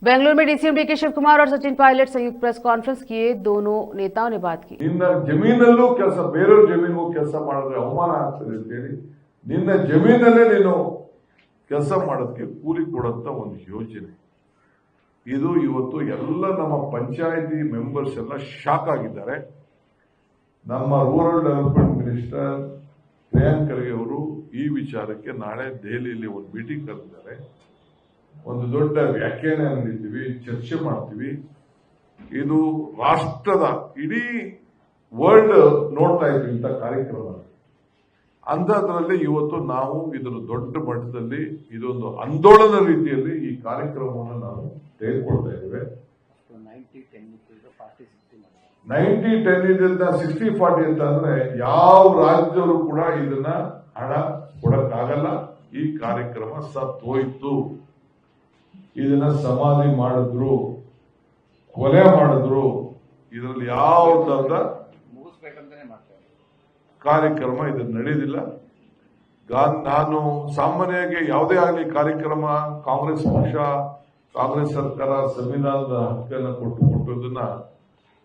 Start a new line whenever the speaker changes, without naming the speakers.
बेंगलुरु में DCM DK Shiv Kumar और सचिन पायलट संयुक्त प्रेस कॉन्फ्रेंस किए। दोनों नेताओं ने बात की।
ನಿನ್ನ ಜಮೀನಲ್ಲೂ ಕೆಲಸ ಬೇರೆಯವ್ರ ಜಮೀನಿಗೂ ಕೆಲಸ ಮಾಡಿದ್ರೆ ಅವಮಾನ ಆಗ್ತದೆ ಅಂತ ಹೇಳಿ ನಿನ್ನ ಜಮೀನಲ್ಲೇ ನೀನು ಕೆಲಸ ಮಾಡೋದಕ್ಕೆ ಕೂಲಿ ಕೊಡುವಂತ ಒಂದು ಯೋಜನೆ ಇದು. ಇವತ್ತು ಎಲ್ಲ ನಮ್ಮ ಪಂಚಾಯಿತಿ ಮೆಂಬರ್ಸ್ ಎಲ್ಲ ಶಾಕ್ ಆಗಿದ್ದಾರೆ. ನಮ್ಮ rural development minister Priyank Kharge ಅವರು ಈ ವಿಚಾರಕ್ಕೆ ನಾಳೆ ದೆಹಲಿಯಲ್ಲಿ ಒಂದು ಮೀಟಿಂಗ್ ಕರೆದಿದ್ದಾರೆ. ಒಂದು ದೊಡ್ಡ ವ್ಯಾಖ್ಯಾನ ನೀಡ್ತೀವಿ, ಚರ್ಚೆ ಮಾಡ್ತೀವಿ. ಇದು ರಾಷ್ಟ್ರದ ಇಡೀ ವರ್ಲ್ಡ್ ನೋಡ್ತಾ ಇದ್ವಿ ಇಂಥ ಕಾರ್ಯಕ್ರಮ. ಅಂಥದ್ರಲ್ಲಿ ಇವತ್ತು ನಾವು ಇದರ ದೊಡ್ಡ ಮಟ್ಟದಲ್ಲಿ ಇದೊಂದು ಆಂದೋಲನ ರೀತಿಯಲ್ಲಿ ಈ ಕಾರ್ಯಕ್ರಮವನ್ನು ನಾವು ತೆಗೆದುಕೊಳ್ತಾ ಇದ್ದೇವೆ. 90-10 ಇದರಿಂದ 60-40 ಅಂತ ಅಂದ್ರೆ ಯಾವ ರಾಜ್ಯದವರು ಕೂಡ ಇದನ್ನ ಹಣ ಕೊಡಕ್ಕಾಗಲ್ಲ. ಈ ಕಾರ್ಯಕ್ರಮ ಸತ್ತೋಯ್ತು. ಇದನ್ನ ಸಮಾಧಿ ಮಾಡಿದ್ರು, ಕೊಲೆ ಮಾಡಿದ್ರು. ಇದರಲ್ಲಿ ಯಾವ ತರದ ಕಾರ್ಯಕ್ರಮ ಇದು ನಡೆಯುವುದಿಲ್ಲ. ನಾನು ಸಾಮಾನ್ಯವಾಗಿ ಯಾವುದೇ ಆಗಲಿ ಕಾರ್ಯಕ್ರಮ ಕಾಂಗ್ರೆಸ್ ಪಕ್ಷ, ಕಾಂಗ್ರೆಸ್ ಸರ್ಕಾರ ಸಂವಿಧಾನದ ಹಕ್ಕನ್ನು ಕೊಟ್ಟದನ್ನ